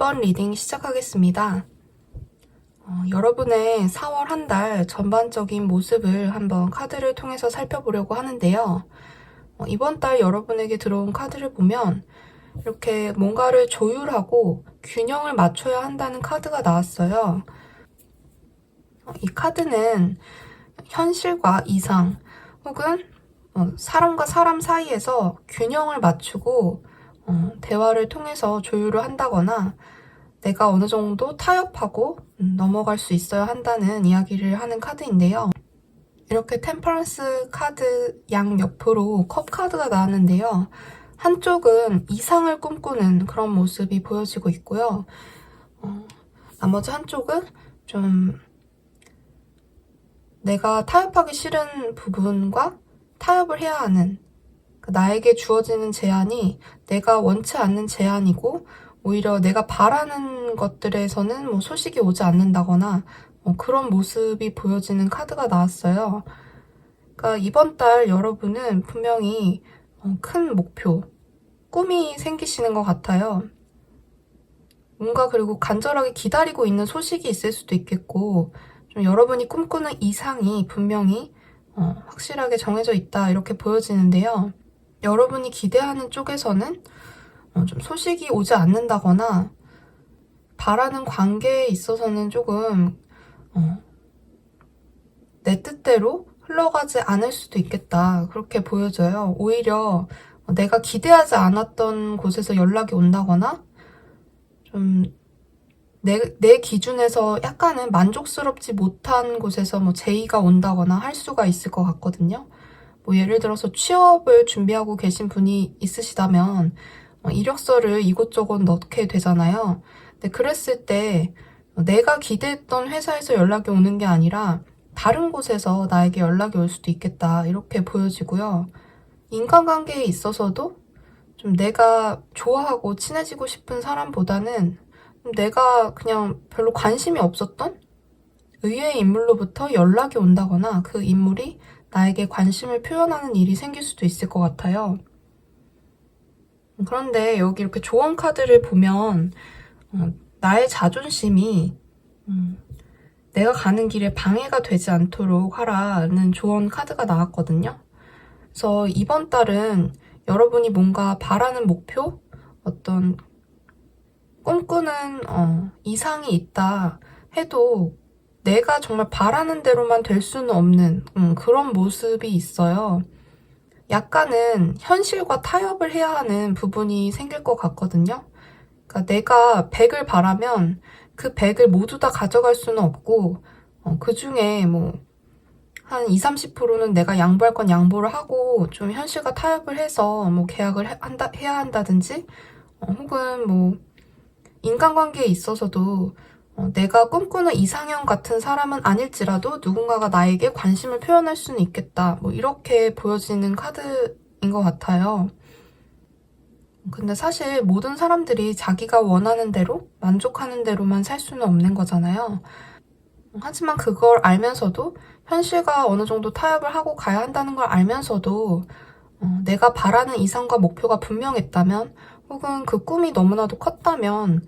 1번 리딩 시작하겠습니다. 여러분의 4월 한 달 전반적인 모습을 한번 카드를 통해서 살펴보려고 하는데요. 이번 달 여러분에게 들어온 카드를 보면 이렇게 뭔가를 조율하고 균형을 맞춰야 한다는 카드가 나왔어요. 이 카드는 현실과 이상 혹은 사람과 사람 사이에서 균형을 맞추고 대화를 통해서 조율을 한다거나 내가 어느 정도 타협하고 넘어갈 수 있어야 한다는 이야기를 하는 카드인데요. 이렇게 템퍼런스 카드 양 옆으로 컵 카드가 나왔는데요. 한쪽은 이상을 꿈꾸는 그런 모습이 보여지고 있고요. 나머지 한쪽은 좀 내가 타협하기 싫은 부분과 타협을 해야 하는, 나에게 주어지는 제한이 내가 원치 않는 제한이고 오히려 내가 바라는 것들에서는 소식이 오지 않는다거나 그런 모습이 보여지는 카드가 나왔어요. 그러니까 이번 달 여러분은 분명히 큰 목표, 꿈이 생기시는 것 같아요. 뭔가 그리고 간절하게 기다리고 있는 소식이 있을 수도 있겠고 좀 여러분이 꿈꾸는 이상이 분명히 확실하게 정해져 있다 이렇게 보여지는데요. 여러분이 기대하는 쪽에서는 좀 소식이 오지 않는다거나 바라는 관계에 있어서는 조금 내 뜻대로 흘러가지 않을 수도 있겠다 그렇게 보여져요. 오히려 내가 기대하지 않았던 곳에서 연락이 온다거나 좀 내 기준에서 약간은 만족스럽지 못한 곳에서 제의가 온다거나 할 수가 있을 것 같거든요. 예를 들어서 취업을 준비하고 계신 분이 있으시다면 이력서를 이곳저곳 넣게 되잖아요. 근데 그랬을 때 내가 기대했던 회사에서 연락이 오는 게 아니라 다른 곳에서 나에게 연락이 올 수도 있겠다 이렇게 보여지고요. 인간관계에 있어서도 좀 내가 좋아하고 친해지고 싶은 사람보다는 내가 그냥 별로 관심이 없었던 의외의 인물로부터 연락이 온다거나 그 인물이 나에게 관심을 표현하는 일이 생길 수도 있을 것 같아요. 그런데 여기 이렇게 조언 카드를 보면 나의 자존심이 내가 가는 길에 방해가 되지 않도록 하라는 조언 카드가 나왔거든요. 그래서 이번 달은 여러분이 뭔가 바라는 목표, 어떤 꿈꾸는 이상이 있다 해도 내가 정말 바라는 대로만 될 수는 없는 그런 모습이 있어요. 약간은 현실과 타협을 해야 하는 부분이 생길 것 같거든요. 그러니까 내가 100을 바라면 그 100을 모두 다 가져갈 수는 없고 그 중에 한 20, 30%는 내가 양보할 건 양보를 하고 좀 현실과 타협을 해서 계약을 해야 한다든지 혹은 인간관계에 있어서도 내가 꿈꾸는 이상형 같은 사람은 아닐지라도 누군가가 나에게 관심을 표현할 수는 있겠다. 이렇게 보여지는 카드인 것 같아요. 근데 사실 모든 사람들이 자기가 원하는 대로, 만족하는 대로만 살 수는 없는 거잖아요. 하지만 그걸 알면서도 현실과 어느 정도 타협을 하고 가야 한다는 걸 알면서도 내가 바라는 이상과 목표가 분명했다면 혹은 그 꿈이 너무나도 컸다면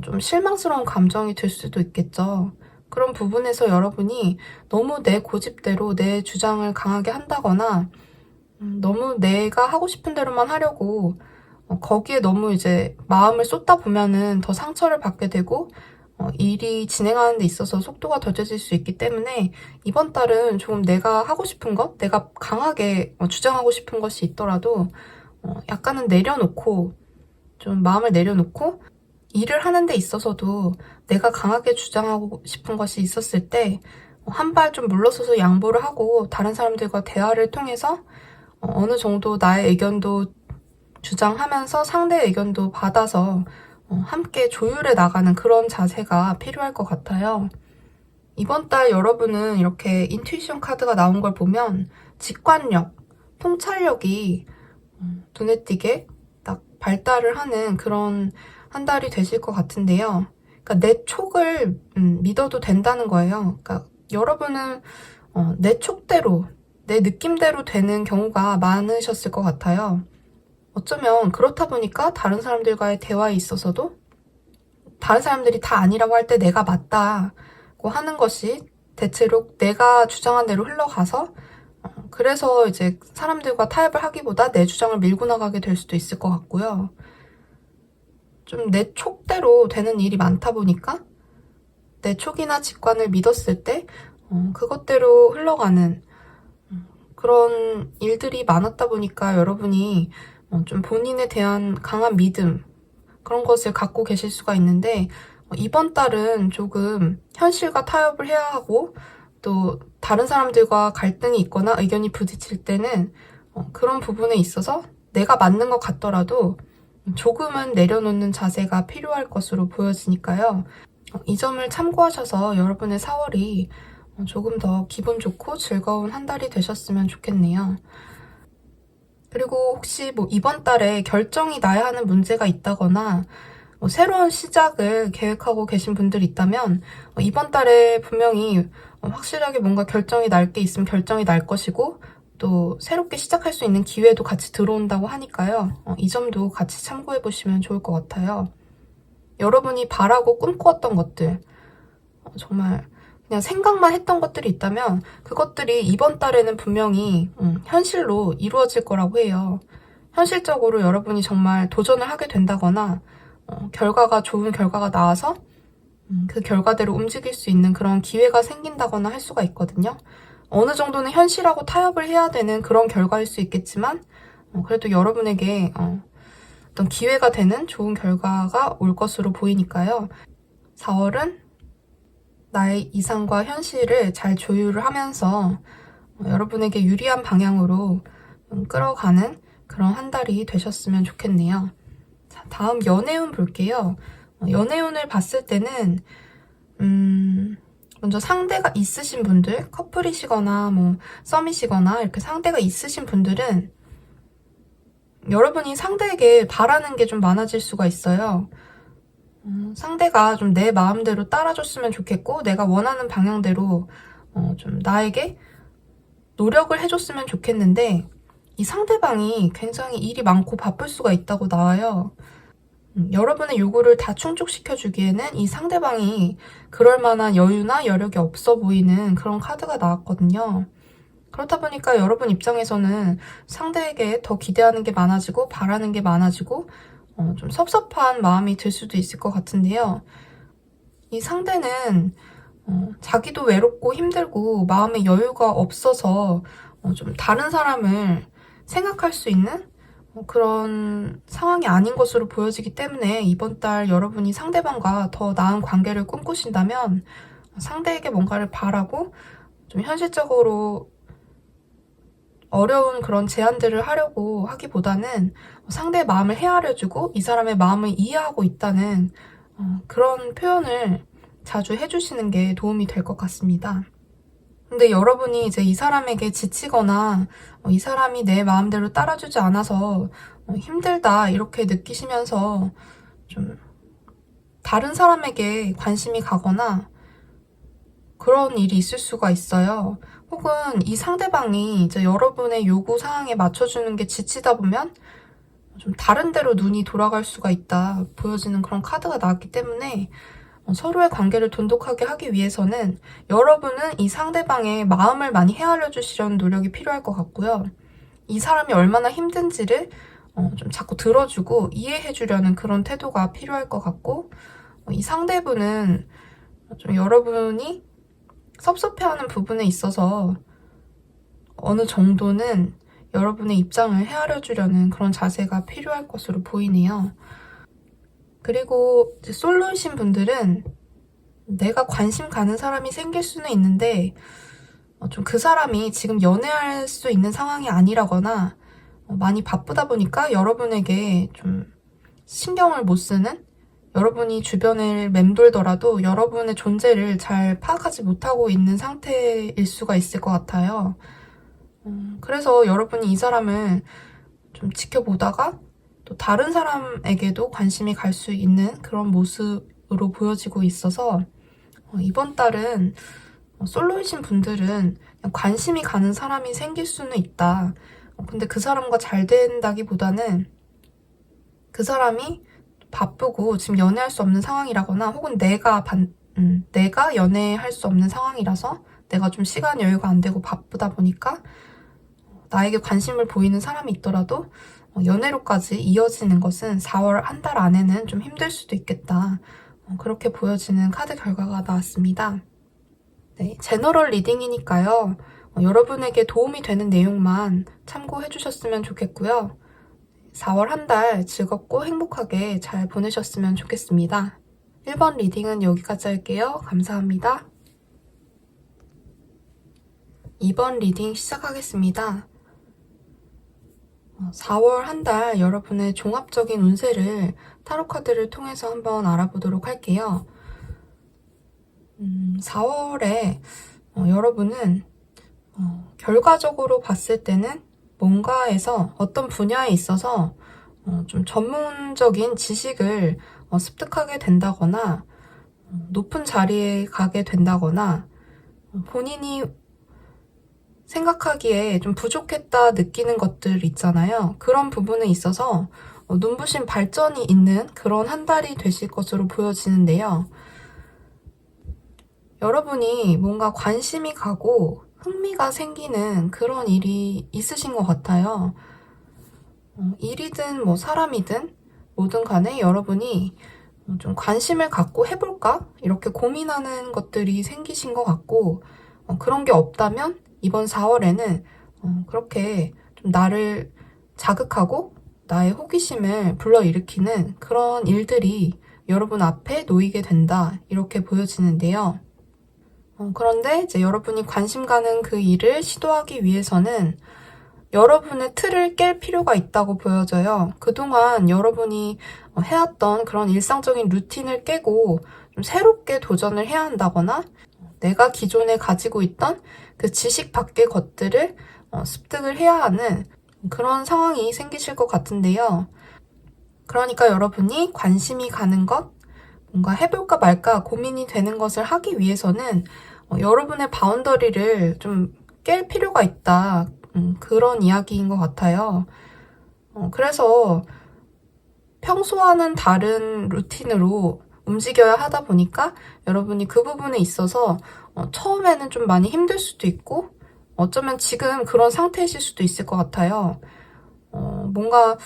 좀 실망스러운 감정이 들 수도 있겠죠. 그런 부분에서 여러분이 너무 내 고집대로 내 주장을 강하게 한다거나 너무 내가 하고 싶은 대로만 하려고 거기에 너무 이제 마음을 쏟다 보면은 더 상처를 받게 되고 일이 진행하는 데 있어서 속도가 더뎌질 수 있기 때문에 이번 달은 조금 내가 하고 싶은 것, 내가 강하게 주장하고 싶은 것이 있더라도 약간은 내려놓고 좀 마음을 내려놓고 일을 하는 데 있어서도 내가 강하게 주장하고 싶은 것이 있었을 때 한 발 좀 물러서서 양보를 하고 다른 사람들과 대화를 통해서 어느 정도 나의 의견도 주장하면서 상대의 의견도 받아서 함께 조율해 나가는 그런 자세가 필요할 것 같아요. 이번 달 여러분은 이렇게 인투이션 카드가 나온 걸 보면 직관력, 통찰력이 눈에 띄게 딱 발달을 하는 그런 한 달이 되실 것 같은데요. 그러니까 내 촉을 믿어도 된다는 거예요. 그러니까 여러분은 내 촉대로, 내 느낌대로 되는 경우가 많으셨을 것 같아요. 어쩌면 그렇다 보니까 다른 사람들과의 대화에 있어서도 다른 사람들이 다 아니라고 할 때 내가 맞다고 하는 것이 대체로 내가 주장한 대로 흘러가서 그래서 이제 사람들과 타협을 하기보다 내 주장을 밀고 나가게 될 수도 있을 것 같고요. 좀 내 촉대로 되는 일이 많다 보니까 내 촉이나 직관을 믿었을 때 그것대로 흘러가는 그런 일들이 많았다 보니까 여러분이 좀 본인에 대한 강한 믿음 그런 것을 갖고 계실 수가 있는데 이번 달은 조금 현실과 타협을 해야 하고 또 다른 사람들과 갈등이 있거나 의견이 부딪힐 때는 그런 부분에 있어서 내가 맞는 것 같더라도 조금은 내려놓는 자세가 필요할 것으로 보여지니까요. 이 점을 참고하셔서 여러분의 4월이 조금 더 기분 좋고 즐거운 한 달이 되셨으면 좋겠네요. 그리고 혹시 이번 달에 결정이 나야 하는 문제가 있다거나 새로운 시작을 계획하고 계신 분들이 있다면 이번 달에 분명히 확실하게 뭔가 결정이 날 게 있으면 결정이 날 것이고 또 새롭게 시작할 수 있는 기회도 같이 들어온다고 하니까요. 이 점도 같이 참고해 보시면 좋을 것 같아요. 여러분이 바라고 꿈꾸었던 것들 정말 그냥 생각만 했던 것들이 있다면 그것들이 이번 달에는 분명히 현실로 이루어질 거라고 해요. 현실적으로 여러분이 정말 도전을 하게 된다거나 좋은 결과가 나와서 그 결과대로 움직일 수 있는 그런 기회가 생긴다거나 할 수가 있거든요. 어느 정도는 현실하고 타협을 해야 되는 그런 결과일 수 있겠지만 그래도 여러분에게 어떤 기회가 되는 좋은 결과가 올 것으로 보이니까요. 4월은 나의 이상과 현실을 잘 조율을 하면서 여러분에게 유리한 방향으로 끌어가는 그런 한 달이 되셨으면 좋겠네요. 자, 다음 연애운 볼게요. 연애운을 봤을 때는 먼저 상대가 있으신 분들, 커플이시거나 썸이시거나 이렇게 상대가 있으신 분들은 여러분이 상대에게 바라는 게 좀 많아질 수가 있어요. 상대가 좀 내 마음대로 따라줬으면 좋겠고 내가 원하는 방향대로 좀 나에게 노력을 해줬으면 좋겠는데 이 상대방이 굉장히 일이 많고 바쁠 수가 있다고 나와요. 여러분의 요구를 다 충족시켜주기에는 이 상대방이 그럴 만한 여유나 여력이 없어 보이는 그런 카드가 나왔거든요. 그렇다 보니까 여러분 입장에서는 상대에게 더 기대하는 게 많아지고 바라는 게 많아지고 좀 섭섭한 마음이 들 수도 있을 것 같은데요. 이 상대는 자기도 외롭고 힘들고 마음의 여유가 없어서 좀 다른 사람을 생각할 수 있는 그런 상황이 아닌 것으로 보여지기 때문에 이번 달 여러분이 상대방과 더 나은 관계를 꿈꾸신다면 상대에게 뭔가를 바라고 좀 현실적으로 어려운 그런 제안들을 하려고 하기보다는 상대의 마음을 헤아려주고 이 사람의 마음을 이해하고 있다는 그런 표현을 자주 해주시는 게 도움이 될 것 같습니다. 근데 여러분이 이제 이 사람에게 지치거나 이 사람이 내 마음대로 따라주지 않아서 힘들다 이렇게 느끼시면서 좀 다른 사람에게 관심이 가거나 그런 일이 있을 수가 있어요. 혹은 이 상대방이 이제 여러분의 요구 사항에 맞춰주는 게 지치다 보면 좀 다른 데로 눈이 돌아갈 수가 있다 보여지는 그런 카드가 나왔기 때문에 서로의 관계를 돈독하게 하기 위해서는 여러분은 이 상대방의 마음을 많이 헤아려 주시려는 노력이 필요할 것 같고요. 이 사람이 얼마나 힘든지를 좀 자꾸 들어주고 이해해 주려는 그런 태도가 필요할 것 같고 이 상대분은 좀 여러분이 섭섭해하는 부분에 있어서 어느 정도는 여러분의 입장을 헤아려 주려는 그런 자세가 필요할 것으로 보이네요. 그리고 솔로이신 분들은 내가 관심 가는 사람이 생길 수는 있는데 좀 그 사람이 지금 연애할 수 있는 상황이 아니라거나 많이 바쁘다 보니까 여러분에게 좀 신경을 못 쓰는 여러분이 주변을 맴돌더라도 여러분의 존재를 잘 파악하지 못하고 있는 상태일 수가 있을 것 같아요. 그래서 여러분이 이 사람을 좀 지켜보다가 또 다른 사람에게도 관심이 갈 수 있는 그런 모습으로 보여지고 있어서 이번 달은 솔로이신 분들은 그냥 관심이 가는 사람이 생길 수는 있다. 근데 그 사람과 잘 된다기보다는 그 사람이 바쁘고 지금 연애할 수 없는 상황이라거나 혹은 내가 연애할 수 없는 상황이라서 내가 좀 시간 여유가 안 되고 바쁘다 보니까 나에게 관심을 보이는 사람이 있더라도 연애로까지 이어지는 것은 4월 한 달 안에는 좀 힘들 수도 있겠다. 그렇게 보여지는 카드 결과가 나왔습니다. 네, 제너럴 리딩이니까요. 여러분에게 도움이 되는 내용만 참고해 주셨으면 좋겠고요. 4월 한 달 즐겁고 행복하게 잘 보내셨으면 좋겠습니다. 1번 리딩은 여기까지 할게요. 감사합니다. 2번 리딩 시작하겠습니다. 4월 한 달 여러분의 종합적인 운세를 타로 카드를 통해서 한번 알아보도록 할게요. 4월에 여러분은 결과적으로 봤을 때는 뭔가에서 어떤 분야에 있어서 좀 전문적인 지식을 습득하게 된다거나 높은 자리에 가게 된다거나 본인이 생각하기에 좀 부족했다 느끼는 것들 있잖아요. 그런 부분에 있어서 눈부신 발전이 있는 그런 한 달이 되실 것으로 보여지는데요. 여러분이 뭔가 관심이 가고 흥미가 생기는 그런 일이 있으신 것 같아요. 일이든 뭐 사람이든 뭐든 간에 여러분이 좀 관심을 갖고 해볼까? 이렇게 고민하는 것들이 생기신 것 같고 그런 게 없다면 이번 4월에는 그렇게 좀 나를 자극하고 나의 호기심을 불러일으키는 그런 일들이 여러분 앞에 놓이게 된다 이렇게 보여지는데요. 그런데 이제 여러분이 관심 가는 그 일을 시도하기 위해서는 여러분의 틀을 깰 필요가 있다고 보여져요. 그동안 여러분이 해왔던 그런 일상적인 루틴을 깨고 좀 새롭게 도전을 해야 한다거나 내가 기존에 가지고 있던 그 지식 밖의 것들을 습득을 해야 하는 그런 상황이 생기실 것 같은데요. 그러니까 여러분이 관심이 가는 것, 뭔가 해볼까 말까 고민이 되는 것을 하기 위해서는 여러분의 바운더리를 좀 깰 필요가 있다. 그런 이야기인 것 같아요. 그래서 평소와는 다른 루틴으로 움직여야 하다 보니까 여러분이 그 부분에 있어서 처음에는 좀 많이 힘들 수도 있고 어쩌면 지금 그런 상태이실 수도 있을 것 같아요. 뭔가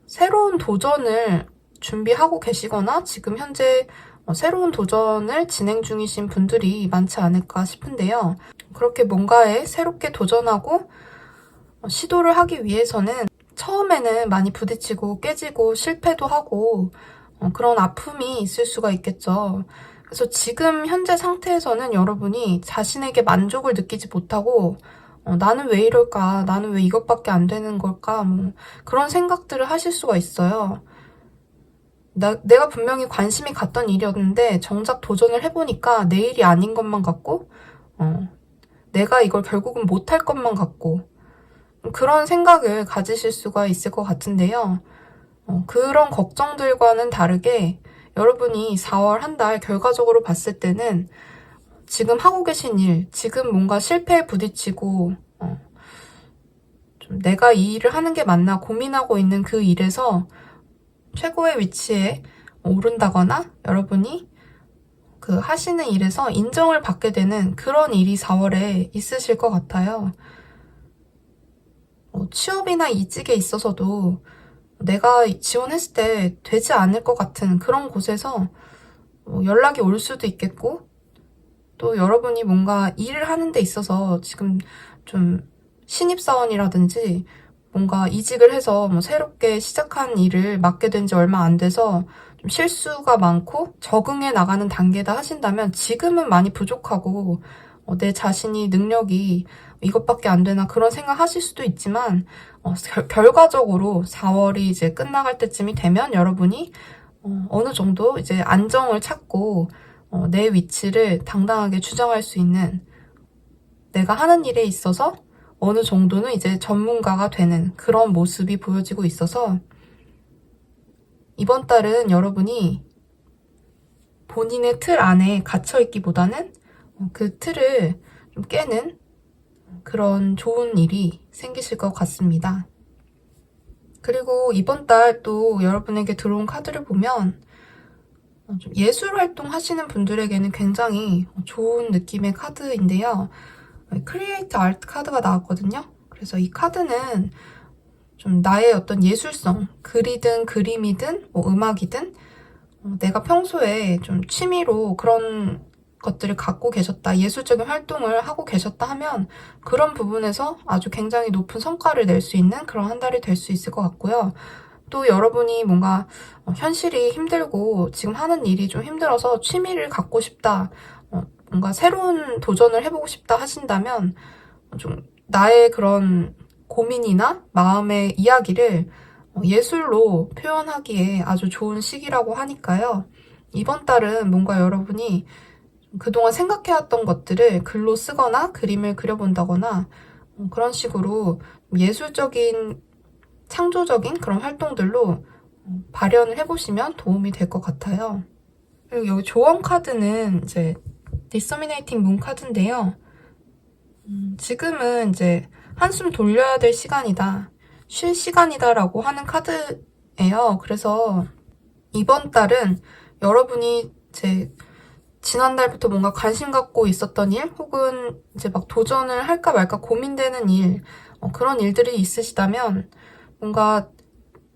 새로운 도전을 준비하고 계시거나 지금 현재 새로운 도전을 진행 중이신 분들이 많지 않을까 싶은데요. 그렇게 뭔가에 새롭게 도전하고 시도를 하기 위해서는 처음에는 많이 부딪히고 깨지고 실패도 하고 그런 아픔이 있을 수가 있겠죠. 그래서 지금 현재 상태에서는 여러분이 자신에게 만족을 느끼지 못하고 나는 왜 이럴까? 나는 왜 이것밖에 안 되는 걸까? 뭐 그런 생각들을 하실 수가 있어요. 내가 분명히 관심이 갔던 일이었는데 정작 도전을 해보니까 내 일이 아닌 것만 같고 내가 이걸 결국은 못할 것만 같고 그런 생각을 가지실 수가 있을 것 같은데요. 그런 걱정들과는 다르게 여러분이 4월 한 달 결과적으로 봤을 때는 지금 하고 계신 일, 지금 뭔가 실패에 부딪히고 좀 내가 이 일을 하는 게 맞나 고민하고 있는 그 일에서 최고의 위치에 오른다거나 여러분이 그 하시는 일에서 인정을 받게 되는 그런 일이 4월에 있으실 것 같아요. 취업이나 이직에 있어서도 내가 지원했을 때 되지 않을 것 같은 그런 곳에서 연락이 올 수도 있겠고 또 여러분이 뭔가 일을 하는 데 있어서 지금 좀 신입사원이라든지 뭔가 이직을 해서 뭐 새롭게 시작한 일을 맡게 된 지 얼마 안 돼서 좀 실수가 많고 적응해 나가는 단계다 하신다면 지금은 많이 부족하고 내 자신이 능력이 이것밖에 안 되나 그런 생각 하실 수도 있지만 결과적으로 4월이 이제 끝나갈 때쯤이 되면 여러분이 어느 정도 이제 안정을 찾고 내 위치를 당당하게 주장할 수 있는 내가 하는 일에 있어서 어느 정도는 이제 전문가가 되는 그런 모습이 보여지고 있어서 이번 달은 여러분이 본인의 틀 안에 갇혀있기보다는 그 틀을 좀 깨는 그런 좋은 일이 생기실 것 같습니다. 그리고 이번 달 또 여러분에게 들어온 카드를 보면 좀 예술 활동 하시는 분들에게는 굉장히 좋은 느낌의 카드인데요. 크리에이트 아트 카드가 나왔거든요. 그래서 이 카드는 좀 나의 어떤 예술성, 글이든 그림이든 뭐 음악이든 내가 평소에 좀 취미로 그런 것들을 갖고 계셨다, 예술적인 활동을 하고 계셨다 하면 그런 부분에서 아주 굉장히 높은 성과를 낼 수 있는 그런 한 달이 될 수 있을 것 같고요. 또 여러분이 뭔가 현실이 힘들고 지금 하는 일이 좀 힘들어서 취미를 갖고 싶다, 뭔가 새로운 도전을 해보고 싶다 하신다면 좀 나의 그런 고민이나 마음의 이야기를 예술로 표현하기에 아주 좋은 시기라고 하니까요. 이번 달은 뭔가 여러분이 그동안 생각해왔던 것들을 글로 쓰거나 그림을 그려본다거나 그런 식으로 예술적인 창조적인 그런 활동들로 발현을 해보시면 도움이 될 것 같아요. 그리고 여기 조언 카드는 이제 Disseminating Moon 카드인데요. 지금은 이제 한숨 돌려야 될 시간이다, 쉴 시간이다라고 하는 카드예요. 그래서 이번 달은 여러분이 이제 지난달부터 뭔가 관심 갖고 있었던 일, 혹은 이제 막 도전을 할까 말까 고민되는 일, 그런 일들이 있으시다면 뭔가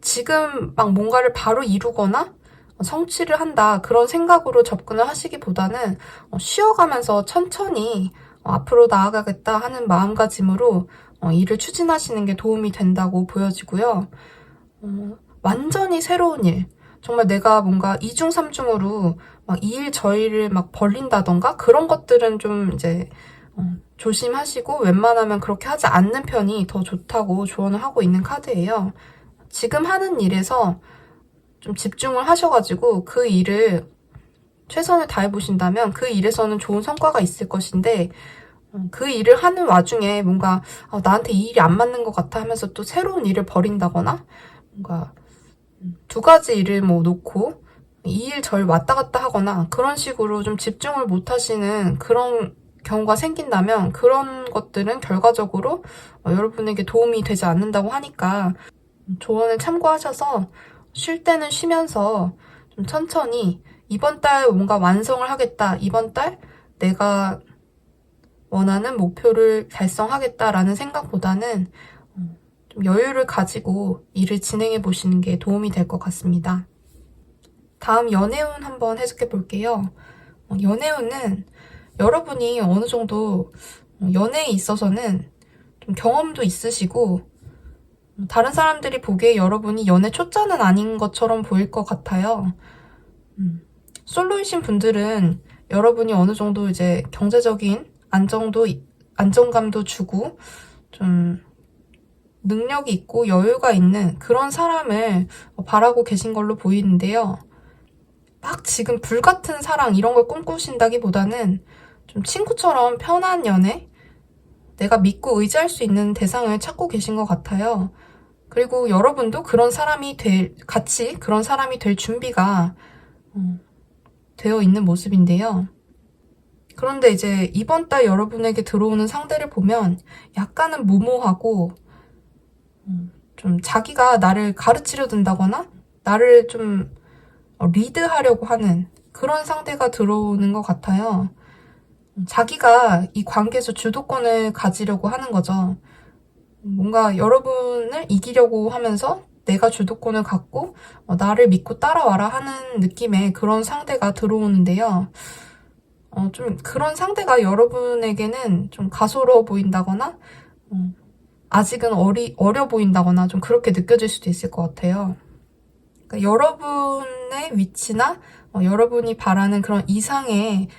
지금 막 뭔가를 바로 이루거나 성취를 한다, 그런 생각으로 접근을 하시기보다는 쉬어가면서 천천히 앞으로 나아가겠다 하는 마음가짐으로 일을 추진하시는 게 도움이 된다고 보여지고요. 완전히 새로운 일, 정말 내가 뭔가 이중삼중으로 막 이 일 저 일을 막 벌린다던가 그런 것들은 좀 이제 조심하시고 웬만하면 그렇게 하지 않는 편이 더 좋다고 조언을 하고 있는 카드예요. 지금 하는 일에서 좀 집중을 하셔가지고 그 일을 최선을 다해보신다면 그 일에서는 좋은 성과가 있을 것인데, 그 일을 하는 와중에 뭔가 나한테 이 일이 안 맞는 것 같아 하면서 또 새로운 일을 벌인다거나, 뭔가 두 가지 일을 뭐 놓고 이 일 저 일 왔다 갔다 하거나 그런 식으로 좀 집중을 못 하시는 그런 경우가 생긴다면 그런 것들은 결과적으로 여러분에게 도움이 되지 않는다고 하니까 조언을 참고하셔서 쉴 때는 쉬면서 좀 천천히 이번 달 뭔가 완성을 하겠다, 이번 달 내가 원하는 목표를 달성하겠다라는 생각보다는 좀 여유를 가지고 일을 진행해 보시는 게 도움이 될 것 같습니다. 다음 연애운 한번 해석해 볼게요. 연애운은 여러분이 어느 정도 연애에 있어서는 좀 경험도 있으시고 다른 사람들이 보기에 여러분이 연애 초짜는 아닌 것처럼 보일 것 같아요. 솔로이신 분들은 여러분이 어느 정도 이제 경제적인 안정감도 주고 좀 능력이 있고 여유가 있는 그런 사람을 바라고 계신 걸로 보이는데요. 막 지금 불같은 사랑 이런 걸 꿈꾸신다기보다는 좀 친구처럼 편한 연애, 내가 믿고 의지할 수 있는 대상을 찾고 계신 것 같아요. 그리고 여러분도 같이 그런 사람이 될 준비가 되어 있는 모습인데요. 그런데 이제 이번 달 여러분에게 들어오는 상대를 보면 약간은 무모하고 좀 자기가 나를 가르치려 든다거나 나를 좀 리드하려고 하는 그런 상대가 들어오는 것 같아요. 자기가 이 관계에서 주도권을 가지려고 하는 거죠. 뭔가 여러분을 이기려고 하면서 내가 주도권을 갖고 나를 믿고 따라와라 하는 느낌의 그런 상대가 들어오는데요. 좀 그런 상대가 여러분에게는 좀 가소로워 보인다거나 아직은 어려 보인다거나 좀 그렇게 느껴질 수도 있을 것 같아요. 그러니까 여러분의 위치나 여러분이 바라는 그런 이상에서는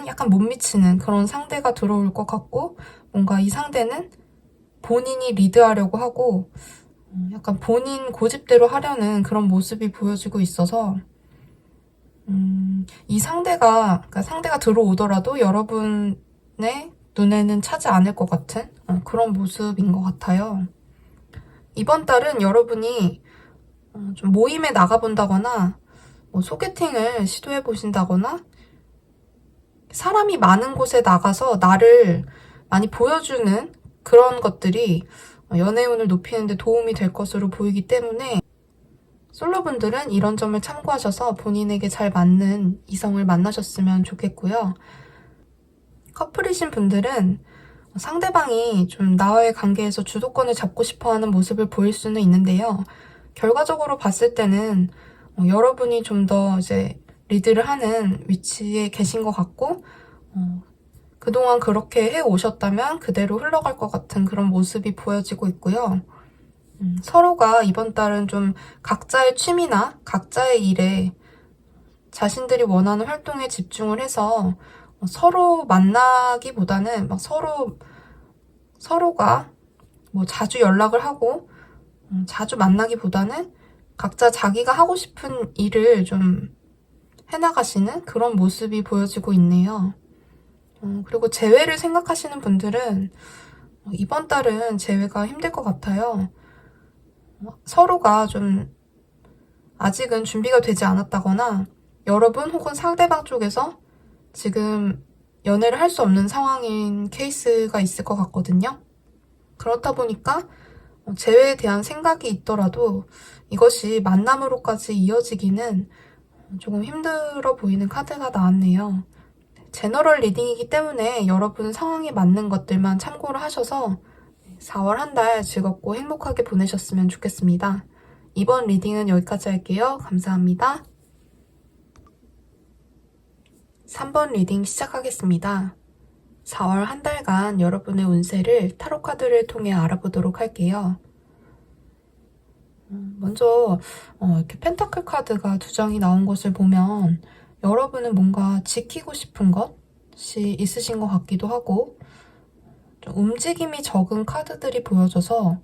약간 못 미치는 그런 상대가 들어올 것 같고, 뭔가 이 상대는 본인이 리드하려고 하고 약간 본인 고집대로 하려는 그런 모습이 보여지고 있어서 이 그러니까 상대가 들어오더라도 여러분의 눈에는 차지 않을 것 같은 그런 모습인 것 같아요. 이번 달은 여러분이 좀 모임에 나가본다거나 뭐 소개팅을 시도해 보신다거나 사람이 많은 곳에 나가서 나를 많이 보여주는 그런 것들이 연애운을 높이는 데 도움이 될 것으로 보이기 때문에 솔로분들은 이런 점을 참고하셔서 본인에게 잘 맞는 이성을 만나셨으면 좋겠고요. 커플이신 분들은 상대방이 좀 나와의 관계에서 주도권을 잡고 싶어하는 모습을 보일 수는 있는데요. 결과적으로 봤을 때는 여러분이 좀 더 이제 리드를 하는 위치에 계신 것 같고 그동안 그렇게 해오셨다면 그대로 흘러갈 것 같은 그런 모습이 보여지고 있고요. 서로가 이번 달은 좀 각자의 취미나 각자의 일에 자신들이 원하는 활동에 집중을 해서 서로 만나기보다는 막 서로가 뭐 자주 연락을 하고 자주 만나기보다는 각자 자기가 하고 싶은 일을 좀 해나가시는 그런 모습이 보여지고 있네요. 그리고 재회를 생각하시는 분들은 이번 달은 재회가 힘들 것 같아요. 서로가 좀 아직은 준비가 되지 않았다거나 여러분 혹은 상대방 쪽에서 지금 연애를 할 수 없는 상황인 케이스가 있을 것 같거든요. 그렇다 보니까 재회에 대한 생각이 있더라도 이것이 만남으로까지 이어지기는 조금 힘들어 보이는 카드가 나왔네요. 제너럴 리딩이기 때문에 여러분 상황에 맞는 것들만 참고를 하셔서 4월 한 달 즐겁고 행복하게 보내셨으면 좋겠습니다. 이번 리딩은 여기까지 할게요. 감사합니다. 3번 리딩 시작하겠습니다. 4월 한 달간 여러분의 운세를 타로 카드를 통해 알아보도록 할게요. 먼저 이렇게 펜타클 카드가 2장이 나온 것을 보면 여러분은 뭔가 지키고 싶은 것이 있으신 것 같기도 하고 좀 움직임이 적은 카드들이 보여져서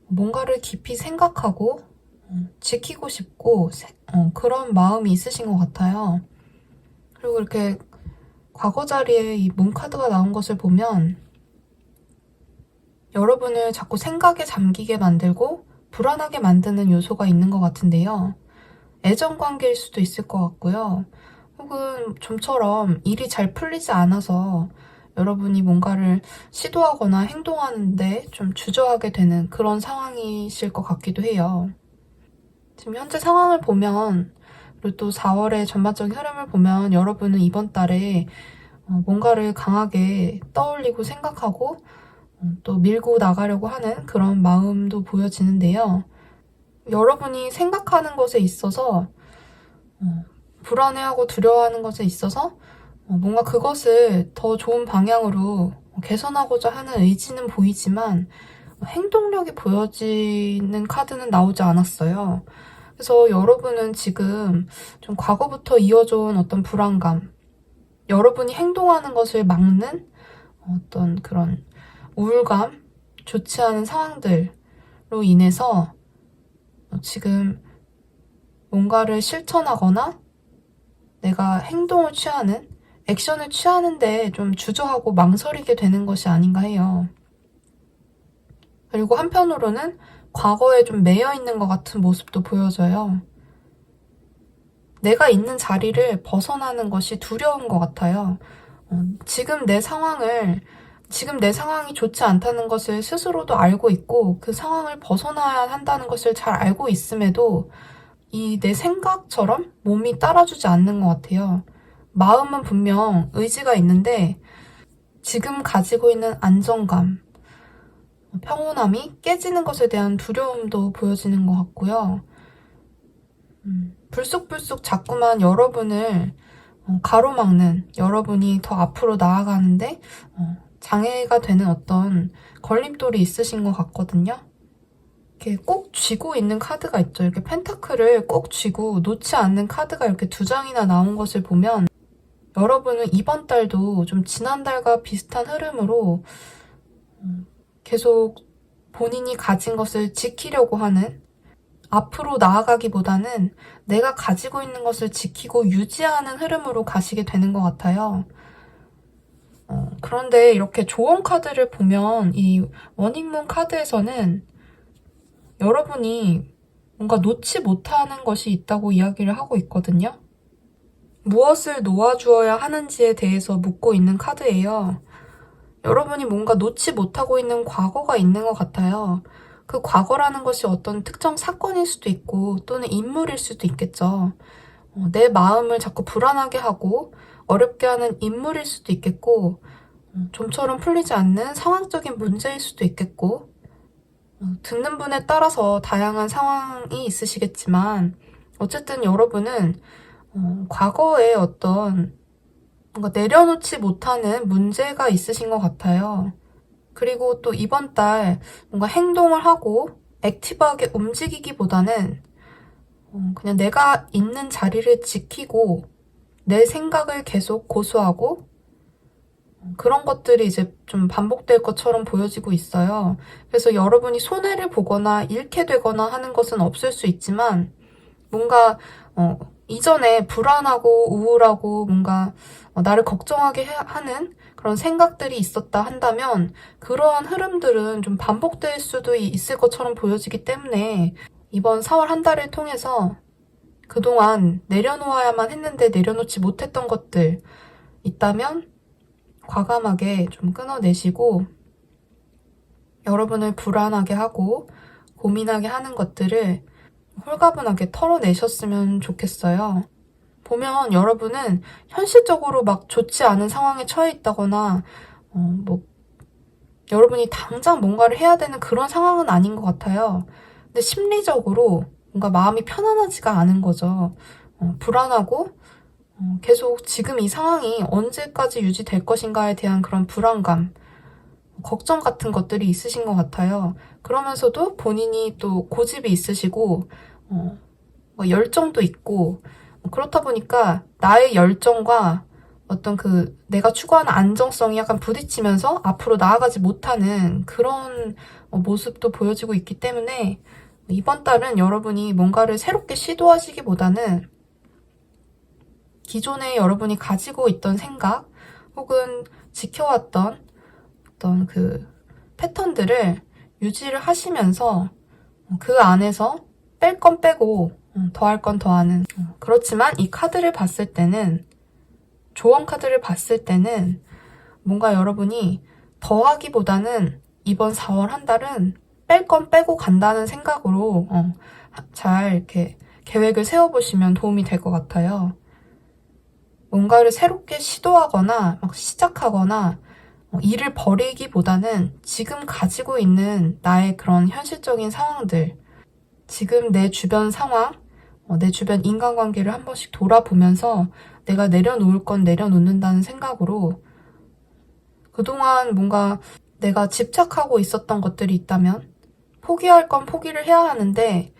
뭔가를 깊이 생각하고 지키고 싶고 그런 마음이 있으신 것 같아요. 그리고 이렇게 과거 자리에 이 문 카드가 나온 것을 보면 여러분을 자꾸 생각에 잠기게 만들고 불안하게 만드는 요소가 있는 것 같은데요. 애정 관계일 수도 있을 것 같고요. 혹은 좀처럼 일이 잘 풀리지 않아서 여러분이 뭔가를 시도하거나 행동하는데 좀 주저하게 되는 그런 상황이실 것 같기도 해요. 지금 현재 상황을 보면 그리고 또 4월의 전반적인 흐름을 보면 여러분은 이번 달에 뭔가를 강하게 떠올리고 생각하고 또 밀고 나가려고 하는 그런 마음도 보여지는데요. 여러분이 생각하는 것에 있어서 불안해하고 두려워하는 것에 있어서 뭔가 그것을 더 좋은 방향으로 개선하고자 하는 의지는 보이지만 행동력이 보여지는 카드는 나오지 않았어요. 그래서 여러분은 지금 좀 과거부터 이어져 온 어떤 불안감, 여러분이 행동하는 것을 막는 어떤 그런 우울감, 좋지 않은 상황들로 인해서 지금 뭔가를 실천하거나 내가 행동을 취하는, 액션을 취하는데 좀 주저하고 망설이게 되는 것이 아닌가 해요. 그리고 한편으로는 과거에 좀 매여 있는 것 같은 모습도 보여져요. 내가 있는 자리를 벗어나는 것이 두려운 것 같아요. 지금 내 상황이 좋지 않다는 것을 스스로도 알고 있고 그 상황을 벗어나야 한다는 것을 잘 알고 있음에도 이 내 생각처럼 몸이 따라주지 않는 것 같아요. 마음은 분명 의지가 있는데 지금 가지고 있는 안정감, 평온함이 깨지는 것에 대한 두려움도 보여지는 것 같고요. 불쑥불쑥 자꾸만 여러분을 가로막는, 여러분이 더 앞으로 나아가는데 장애가 되는 어떤 걸림돌이 있으신 것 같거든요. 이렇게 꼭 쥐고 있는 카드가 있죠. 이렇게 펜타클을 꼭 쥐고 놓지 않는 카드가 이렇게 2장이나 나온 것을 보면 여러분은 이번 달도 좀 지난달과 비슷한 흐름으로 계속 본인이 가진 것을 지키려고 하는, 앞으로 나아가기보다는 내가 가지고 있는 것을 지키고 유지하는 흐름으로 가시게 되는 것 같아요. 그런데 이렇게 조언 카드를 보면 이 워닝문 카드에서는 여러분이 뭔가 놓지 못하는 것이 있다고 이야기를 하고 있거든요. 무엇을 놓아주어야 하는지에 대해서 묻고 있는 카드예요. 여러분이 뭔가 놓지 못하고 있는 과거가 있는 것 같아요. 그 과거라는 것이 어떤 특정 사건일 수도 있고 또는 인물일 수도 있겠죠. 내 마음을 자꾸 불안하게 하고 어렵게 하는 인물일 수도 있겠고, 좀처럼 풀리지 않는 상황적인 문제일 수도 있겠고, 듣는 분에 따라서 다양한 상황이 있으시겠지만, 어쨌든 여러분은 과거에 어떤 뭔가 내려놓지 못하는 문제가 있으신 것 같아요. 그리고 또 이번 달 뭔가 행동을 하고 액티브하게 움직이기보다는 그냥 내가 있는 자리를 지키고 내 생각을 계속 고수하고 그런 것들이 이제 좀 반복될 것처럼 보여지고 있어요. 그래서 여러분이 손해를 보거나 잃게 되거나 하는 것은 없을 수 있지만 뭔가 이전에 불안하고 우울하고 뭔가 나를 걱정하게 하는 그런 생각들이 있었다 한다면 그러한 흐름들은 좀 반복될 수도 있을 것처럼 보여지기 때문에 이번 4월 한 달을 통해서 그동안 내려놓아야만 했는데 내려놓지 못했던 것들 있다면 과감하게 좀 끊어내시고 여러분을 불안하게 하고 고민하게 하는 것들을 홀가분하게 털어내셨으면 좋겠어요. 보면 여러분은 현실적으로 막 좋지 않은 상황에 처해 있다거나 여러분이 당장 뭔가를 해야 되는 그런 상황은 아닌 것 같아요. 근데 심리적으로 뭔가 마음이 편안하지가 않은 거죠. 불안하고 계속 지금 이 상황이 언제까지 유지될 것인가에 대한 그런 불안감, 걱정 같은 것들이 있으신 것 같아요. 그러면서도 본인이 또 고집이 있으시고 열정도 있고 그렇다 보니까 나의 열정과 어떤 그 내가 추구하는 안정성이 약간 부딪히면서 앞으로 나아가지 못하는 그런 모습도 보여지고 있기 때문에 이번 달은 여러분이 뭔가를 새롭게 시도하시기보다는 기존에 여러분이 가지고 있던 생각 혹은 지켜왔던 어떤 그 패턴들을 유지를 하시면서 그 안에서 뺄 건 빼고 더할 건 더하는. 그렇지만 이 카드를 봤을 때는, 조언 카드를 봤을 때는 뭔가 여러분이 더하기보다는 이번 4월 한 달은 뺄 건 빼고 간다는 생각으로 잘 이렇게 계획을 세워보시면 도움이 될 것 같아요. 뭔가를 새롭게 시도하거나 막 시작하거나 일을 버리기보다는 지금 가지고 있는 나의 그런 현실적인 상황들, 지금 내 주변 상황, 내 주변 인간관계를 한 번씩 돌아보면서 내가 내려놓을 건 내려놓는다는 생각으로 그동안 뭔가 내가 집착하고 있었던 것들이 있다면 포기할 건 포기를 해야 하는데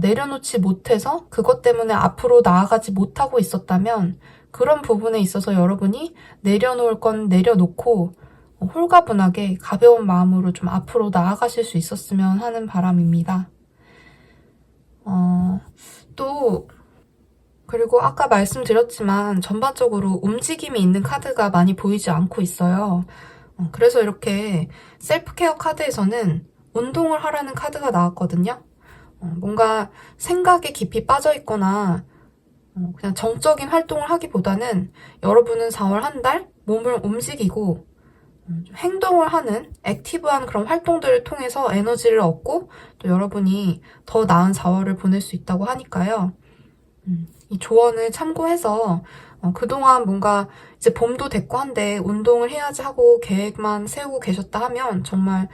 내려놓지 못해서 그것 때문에 앞으로 나아가지 못하고 있었다면 그런 부분에 있어서 여러분이 내려놓을 건 내려놓고 홀가분하게 가벼운 마음으로 좀 앞으로 나아가실 수 있었으면 하는 바람입니다. 또 그리고 아까 말씀드렸지만 전반적으로 움직임이 있는 카드가 많이 보이지 않고 있어요. 그래서 이렇게 셀프케어 카드에서는 운동을 하라는 카드가 나왔거든요. 뭔가 생각에 깊이 빠져 있거나 그냥 정적인 활동을 하기보다는 여러분은 4월 한 달 몸을 움직이고 행동을 하는 액티브한 그런 활동들을 통해서 에너지를 얻고 또 여러분이 더 나은 4월을 보낼 수 있다고 하니까요. 이 조언을 참고해서 그동안 뭔가 이제 봄도 됐고 한데 운동을 해야지 하고 계획만 세우고 계셨다 하면 정말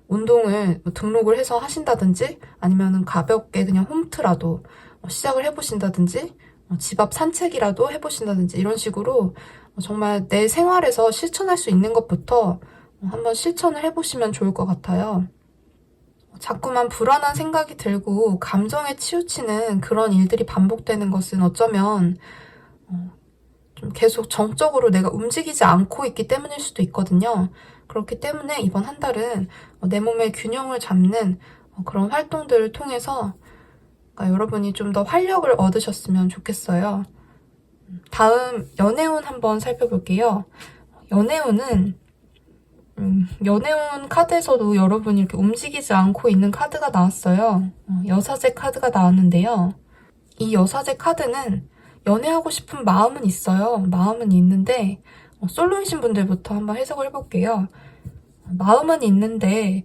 운동을 등록을 해서 하신다든지 아니면은 가볍게 그냥 홈트라도 시작을 해보신다든지 집 앞 산책이라도 해보신다든지 이런 식으로 정말 내 생활에서 실천할 수 있는 것부터 한번 실천을 해보시면 좋을 것 같아요. 자꾸만 불안한 생각이 들고 감정에 치우치는 그런 일들이 반복되는 것은 어쩌면 좀 계속 정적으로 내가 움직이지 않고 있기 때문일 수도 있거든요. 그렇기 때문에 이번 한 달은 내 몸의 균형을 잡는 그런 활동들을 통해서 여러분이 좀 더 활력을 얻으셨으면 좋겠어요. 다음 연애운 한번 살펴볼게요. 연애운은 연애운 카드에서도 여러분이 이렇게 움직이지 않고 있는 카드가 나왔어요. 여사제 카드가 나왔는데요. 이 여사제 카드는 연애하고 싶은 마음은 있어요. 마음은 있는데 솔로이신 분들부터 한번 해석을 해볼게요. 마음은 있는데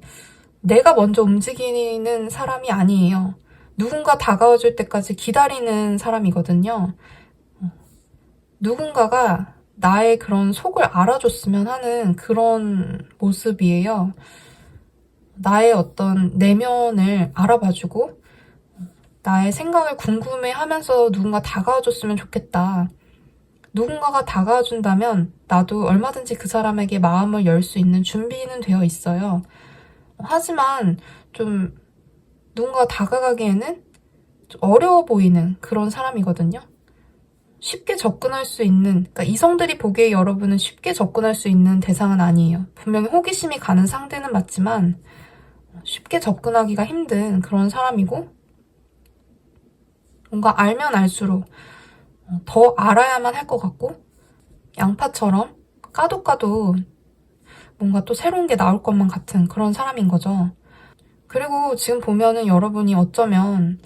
내가 먼저 움직이는 사람이 아니에요. 누군가 다가와줄 때까지 기다리는 사람이거든요. 누군가가 나의 그런 속을 알아줬으면 하는 그런 모습이에요. 나의 어떤 내면을 알아봐주고 나의 생각을 궁금해하면서 누군가 다가와줬으면 좋겠다. 누군가가 다가와준다면 나도 얼마든지 그 사람에게 마음을 열 수 있는 준비는 되어 있어요. 하지만 좀 누군가가 다가가기에는 좀 어려워 보이는 그런 사람이거든요. 쉽게 접근할 수 있는, 그러니까 이성들이 보기에 여러분은 쉽게 접근할 수 있는 대상은 아니에요. 분명히 호기심이 가는 상대는 맞지만 쉽게 접근하기가 힘든 그런 사람이고 뭔가 알면 알수록 더 알아야만 할 것 같고 양파처럼 까도 까도 뭔가 또 새로운 게 나올 것만 같은 그런 사람인 거죠. 그리고 지금 보면은 여러분이 어쩌면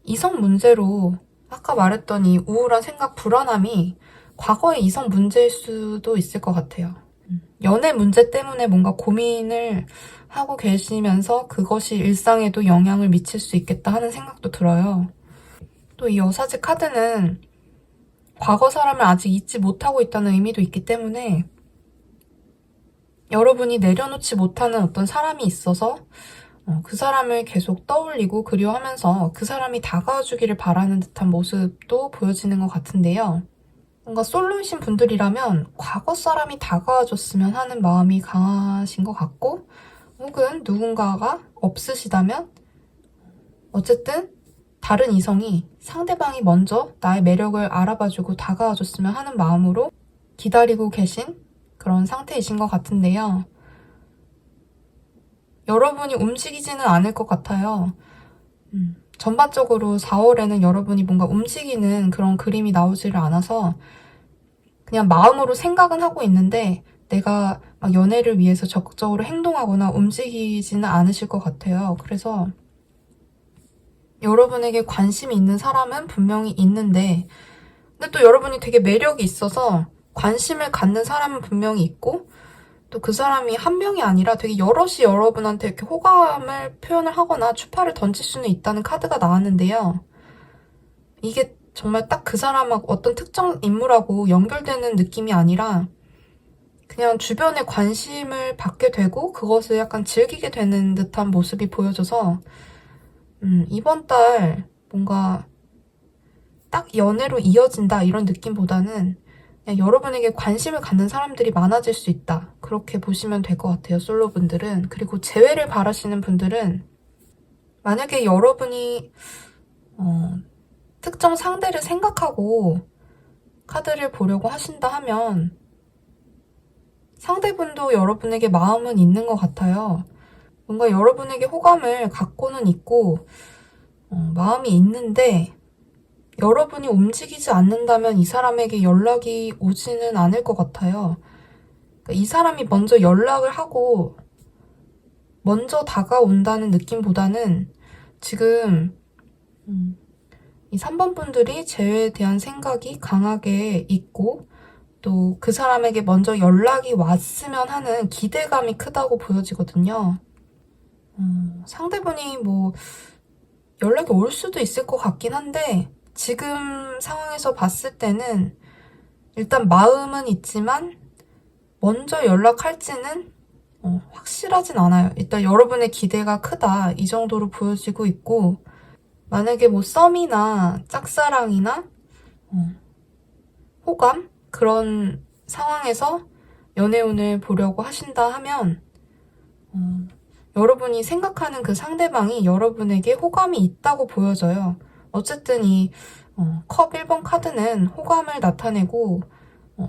이성 문제로 아까 말했던 이 우울한 생각, 불안함이 과거의 이성 문제일 수도 있을 것 같아요. 연애 문제 때문에 뭔가 고민을 하고 계시면서 그것이 일상에도 영향을 미칠 수 있겠다 하는 생각도 들어요. 또 이 여사제 카드는 과거 사람을 아직 잊지 못하고 있다는 의미도 있기 때문에 여러분이 내려놓지 못하는 어떤 사람이 있어서 그 사람을 계속 떠올리고 그리워하면서 그 사람이 다가와 주기를 바라는 듯한 모습도 보여지는 것 같은데요. 뭔가 솔로이신 분들이라면 과거 사람이 다가와 줬으면 하는 마음이 강하신 것 같고 혹은 누군가가 없으시다면 어쨌든 다른 이성이 상대방이 먼저 나의 매력을 알아봐주고 다가와줬으면 하는 마음으로 기다리고 계신 그런 상태이신 것 같은데요. 여러분이 움직이지는 않을 것 같아요. 전반적으로 4월에는 여러분이 뭔가 움직이는 그런 그림이 나오지를 않아서 그냥 마음으로 생각은 하고 있는데 내가 막 연애를 위해서 적극적으로 행동하거나 움직이지는 않으실 것 같아요. 그래서 여러분에게 관심이 있는 사람은 분명히 있는데 근데 또 여러분이 되게 매력이 있어서 관심을 갖는 사람은 분명히 있고 또 그 사람이 한 명이 아니라 되게 여럿이 여러분한테 이렇게 호감을 표현을 하거나 추파를 던질 수는 있다는 카드가 나왔는데요. 이게 정말 딱 그 사람하고 어떤 특정 인물하고 연결되는 느낌이 아니라 그냥 주변에 관심을 받게 되고 그것을 약간 즐기게 되는 듯한 모습이 보여져서 이번 달 뭔가 딱 연애로 이어진다 이런 느낌보다는 그냥 여러분에게 관심을 갖는 사람들이 많아질 수 있다. 그렇게 보시면 될 것 같아요, 솔로분들은. 그리고 재회를 바라시는 분들은 만약에 여러분이 특정 상대를 생각하고 카드를 보려고 하신다 하면 상대분도 여러분에게 마음은 있는 것 같아요. 뭔가 여러분에게 호감을 갖고는 있고 마음이 있는데 여러분이 움직이지 않는다면 이 사람에게 연락이 오지는 않을 것 같아요. 그러니까 이 사람이 먼저 연락을 하고 먼저 다가온다는 느낌보다는 지금 이 3번 분들이 재회에 대한 생각이 강하게 있고 또 그 사람에게 먼저 연락이 왔으면 하는 기대감이 크다고 보여지거든요. 상대분이 뭐 연락이 올 수도 있을 것 같긴 한데 지금 상황에서 봤을 때는 일단 마음은 있지만 먼저 연락할지는 확실하진 않아요. 일단 여러분의 기대가 크다 이 정도로 보여지고 있고 만약에 뭐 썸이나 짝사랑이나 호감 그런 상황에서 연애운을 보려고 하신다 하면 여러분이 생각하는 그 상대방이 여러분에게 호감이 있다고 보여져요. 어쨌든 이 컵 1번 카드는 호감을 나타내고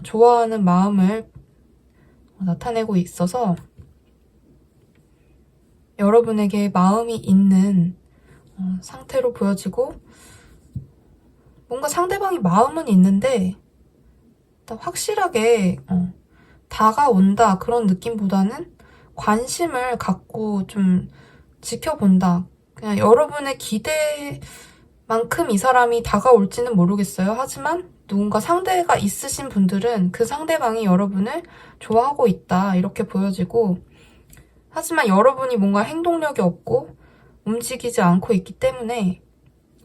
좋아하는 마음을 나타내고 있어서 여러분에게 마음이 있는 상태로 보여지고 뭔가 상대방이 마음은 있는데 확실하게 다가온다 그런 느낌보다는 관심을 갖고 좀 지켜본다. 그냥 여러분의 기대만큼 이 사람이 다가올지는 모르겠어요. 하지만 누군가 상대가 있으신 분들은 그 상대방이 여러분을 좋아하고 있다 이렇게 보여지고, 하지만 여러분이 뭔가 행동력이 없고 움직이지 않고 있기 때문에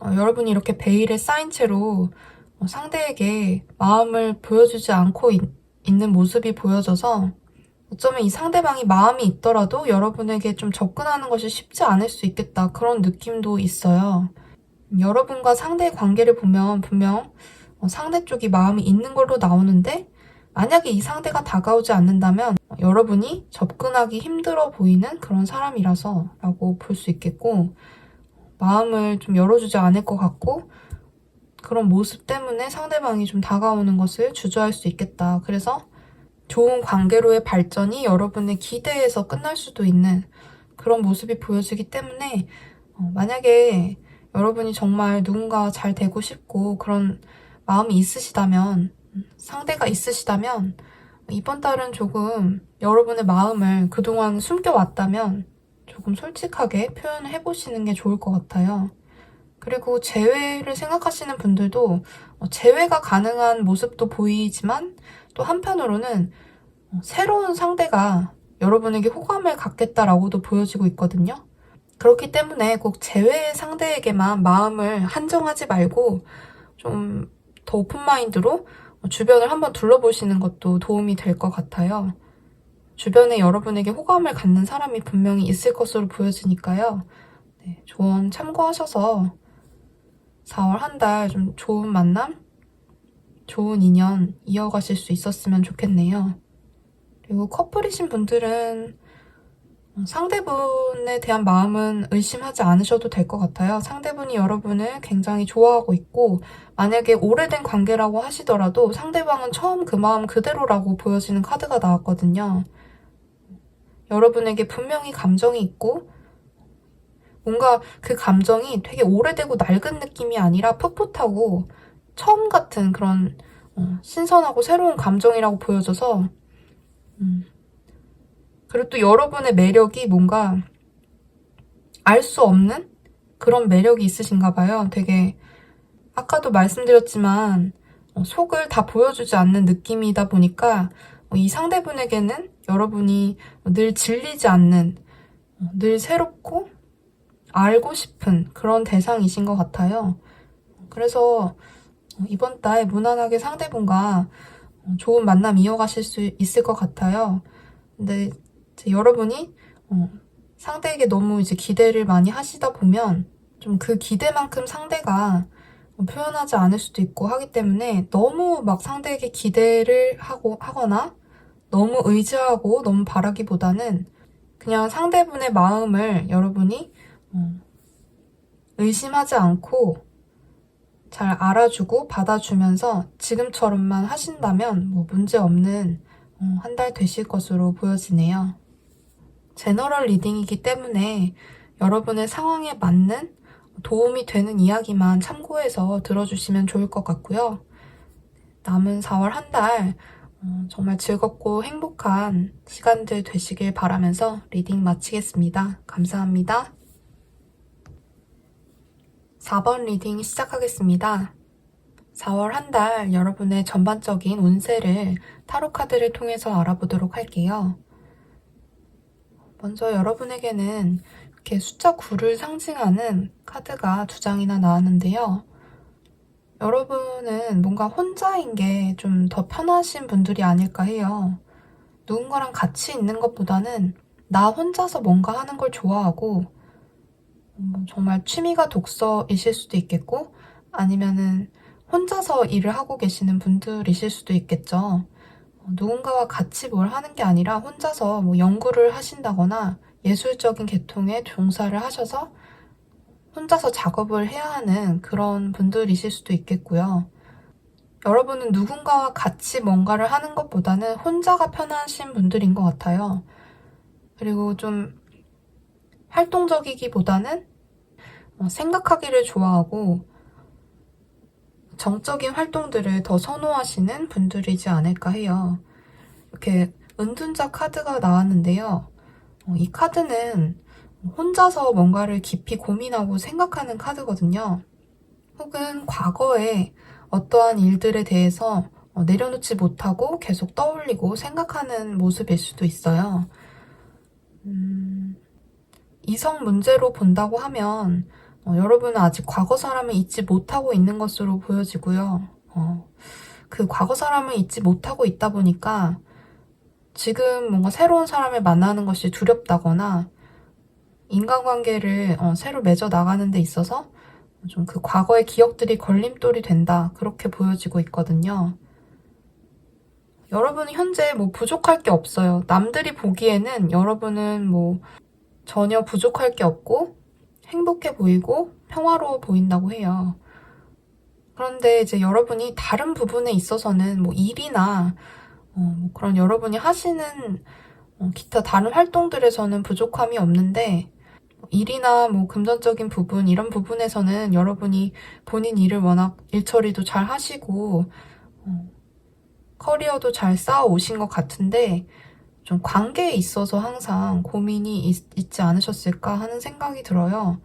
여러분이 이렇게 베일에 쌓인 채로 상대에게 마음을 보여주지 않고 있는 모습이 보여져서 어쩌면 이 상대방이 마음이 있더라도 여러분에게 좀 접근하는 것이 쉽지 않을 수 있겠다, 그런 느낌도 있어요. 여러분과 상대의 관계를 보면 분명 상대 쪽이 마음이 있는 걸로 나오는데, 만약에 이 상대가 다가오지 않는다면 여러분이 접근하기 힘들어 보이는 그런 사람이라서 라고 볼 수 있겠고, 마음을 좀 열어주지 않을 것 같고, 그런 모습 때문에 상대방이 좀 다가오는 것을 주저할 수 있겠다. 그래서 좋은 관계로의 발전이 여러분의 기대에서 끝날 수도 있는 그런 모습이 보여지기 때문에, 만약에 여러분이 정말 누군가와 잘 되고 싶고 그런 마음이 있으시다면, 상대가 있으시다면 이번 달은 조금 여러분의 마음을 그동안 숨겨왔다면 조금 솔직하게 표현을 해보시는 게 좋을 것 같아요. 그리고 재회를 생각하시는 분들도 재회가 가능한 모습도 보이지만, 또 한편으로는 새로운 상대가 여러분에게 호감을 갖겠다라고도 보여지고 있거든요. 그렇기 때문에 꼭 재회의 상대에게만 마음을 한정하지 말고 좀 더 오픈마인드로 주변을 한번 둘러보시는 것도 도움이 될 것 같아요. 주변에 여러분에게 호감을 갖는 사람이 분명히 있을 것으로 보여지니까요. 네, 조언 참고하셔서 4월 한 달 좀 좋은 만남, 좋은 인연 이어가실 수 있었으면 좋겠네요. 그리고 커플이신 분들은 상대분에 대한 마음은 의심하지 않으셔도 될 것 같아요. 상대분이 여러분을 굉장히 좋아하고 있고, 만약에 오래된 관계라고 하시더라도 상대방은 처음 그 마음 그대로라고 보여지는 카드가 나왔거든요. 여러분에게 분명히 감정이 있고, 뭔가 그 감정이 되게 오래되고 낡은 느낌이 아니라 풋풋하고 처음 같은 그런 신선하고 새로운 감정이라고 보여져서, 그리고 또 여러분의 매력이 뭔가 알 수 없는 그런 매력이 있으신가 봐요. 되게 아까도 말씀드렸지만 속을 다 보여주지 않는 느낌이다 보니까 이 상대분에게는 여러분이 늘 질리지 않는, 늘 새롭고 알고 싶은 그런 대상이신 것 같아요. 그래서 이번 달 무난하게 상대분과 좋은 만남 이어가실 수 있을 것 같아요. 근데 이제 여러분이 상대에게 너무 이제 기대를 많이 하시다 보면 좀 그 기대만큼 상대가 표현하지 않을 수도 있고 하기 때문에, 너무 막 상대에게 기대를 하거나 너무 의지하고 너무 바라기보다는 그냥 상대분의 마음을 여러분이 의심하지 않고 잘 알아주고 받아주면서 지금처럼만 하신다면 뭐 문제 없는 한 달 되실 것으로 보여지네요. 제너럴 리딩이기 때문에 여러분의 상황에 맞는 도움이 되는 이야기만 참고해서 들어주시면 좋을 것 같고요. 남은 4월 한 달 정말 즐겁고 행복한 시간들 되시길 바라면서 리딩 마치겠습니다. 감사합니다. 4번 리딩 시작하겠습니다. 4월 한 달 여러분의 전반적인 운세를 타로 카드를 통해서 알아보도록 할게요. 먼저 여러분에게는 이렇게 숫자 9를 상징하는 카드가 2장이나 나왔는데요. 여러분은 뭔가 혼자인 게 좀 더 편하신 분들이 아닐까 해요. 누군가랑 같이 있는 것보다는 나 혼자서 뭔가 하는 걸 좋아하고, 정말 취미가 독서이실 수도 있겠고, 아니면은 혼자서 일을 하고 계시는 분들이실 수도 있겠죠. 누군가와 같이 뭘 하는 게 아니라 혼자서 뭐 연구를 하신다거나 예술적인 계통의 종사를 하셔서 혼자서 작업을 해야 하는 그런 분들이실 수도 있겠고요. 여러분은 누군가와 같이 뭔가를 하는 것보다는 혼자가 편하신 분들인 것 같아요. 그리고 좀 활동적이기보다는 생각하기를 좋아하고 정적인 활동들을 더 선호하시는 분들이지 않을까 해요. 이렇게 은둔자 카드가 나왔는데요. 이 카드는 혼자서 뭔가를 깊이 고민하고 생각하는 카드거든요. 혹은 과거에 어떠한 일들에 대해서 내려놓지 못하고 계속 떠올리고 생각하는 모습일 수도 있어요. 이성 문제로 본다고 하면 여러분은 아직 과거 사람을 잊지 못하고 있는 것으로 보여지고요. 그 과거 사람을 잊지 못하고 있다 보니까 지금 뭔가 새로운 사람을 만나는 것이 두렵다거나 인간관계를 새로 맺어 나가는 데 있어서 좀 그 과거의 기억들이 걸림돌이 된다, 그렇게 보여지고 있거든요. 여러분은 현재 뭐 부족할 게 없어요. 남들이 보기에는 여러분은 뭐 전혀 부족할 게 없고 행복해 보이고 평화로워 보인다고 해요. 그런데 이제 여러분이 다른 부분에 있어서는 뭐 일이나 뭐 그런 여러분이 하시는 기타 다른 활동들에서는 부족함이 없는데, 일이나 뭐 금전적인 부분, 이런 부분에서는 여러분이 본인 일을 워낙 일처리도 잘 하시고 커리어도 잘 쌓아 오신 것 같은데, 좀 관계에 있어서 항상 고민이 있지 않으셨을까 하는 생각이 들어요.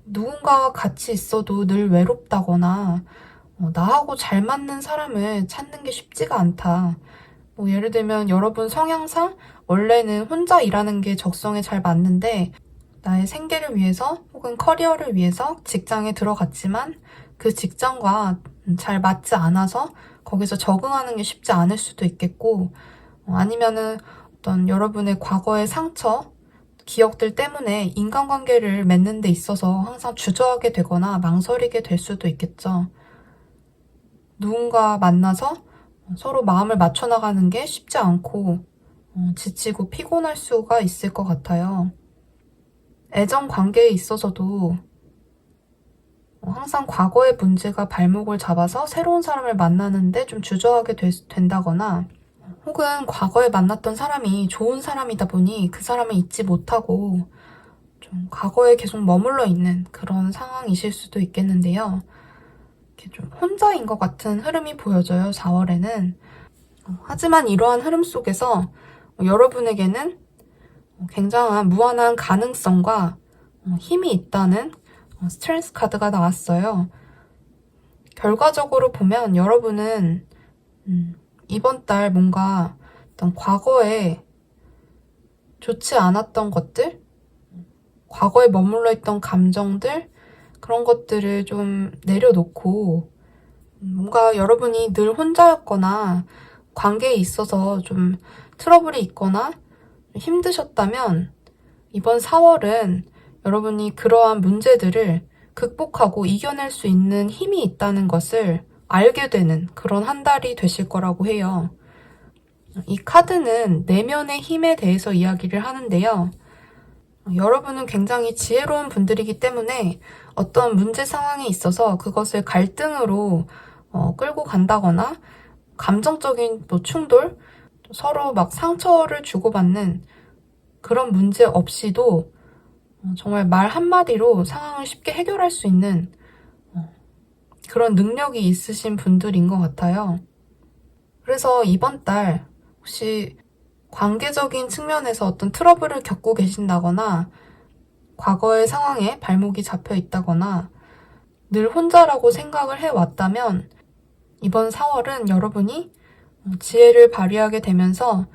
누군가와 같이 있어도 늘 외롭다거나 나하고 잘 맞는 사람을 찾는 게 쉽지가 않다. 뭐 예를 들면 여러분 성향상 원래는 혼자 일하는 게 적성에 잘 맞는데 나의 생계를 위해서 혹은 커리어를 위해서 직장에 들어갔지만 그 직장과 잘 맞지 않아서 거기서 적응하는 게 쉽지 않을 수도 있겠고, 아니면은 어떤 여러분의 과거의 상처, 기억들 때문에 인간관계를 맺는 데 있어서 항상 주저하게 되거나 망설이게 될 수도 있겠죠. 누군가 만나서 서로 마음을 맞춰 나가는 게 쉽지 않고 지치고 피곤할 수가 있을 것 같아요. 애정 관계에 있어서도 항상 과거의 문제가 발목을 잡아서 새로운 사람을 만나는데 좀 주저하게 된다거나, 혹은 과거에 만났던 사람이 좋은 사람이다 보니 그 사람을 잊지 못하고 좀 과거에 계속 머물러 있는 그런 상황이실 수도 있겠는데요. 이렇게 좀 혼자인 것 같은 흐름이 보여져요, 4월에는. 하지만 이러한 흐름 속에서 여러분에게는 굉장한 무한한 가능성과 힘이 있다는 스트렝스 카드가 나왔어요. 결과적으로 보면 여러분은 이번 달 뭔가 어떤 과거에 좋지 않았던 것들, 과거에 머물러 있던 감정들, 그런 것들을 좀 내려놓고 뭔가 여러분이 늘 혼자였거나 관계에 있어서 좀 트러블이 있거나 힘드셨다면 이번 4월은 여러분이 그러한 문제들을 극복하고 이겨낼 수 있는 힘이 있다는 것을 알게 되는 그런 한 달이 되실 거라고 해요. 이 카드는 내면의 힘에 대해서 이야기를 하는데요. 여러분은 굉장히 지혜로운 분들이기 때문에 어떤 문제 상황에 있어서 그것을 갈등으로 끌고 간다거나 감정적인 뭐 충돌, 서로 막 상처를 주고받는 그런 문제 없이도 정말 말 한마디로 상황을 쉽게 해결할 수 있는 그런 능력이 있으신 분들인 것 같아요. 그래서 이번 달 혹시 관계적인 측면에서 어떤 트러블을 겪고 계신다거나 과거의 상황에 발목이 잡혀 있다거나 늘 혼자라고 생각을 해왔다면 이번 4월은 여러분이 지혜를 발휘하게 되면서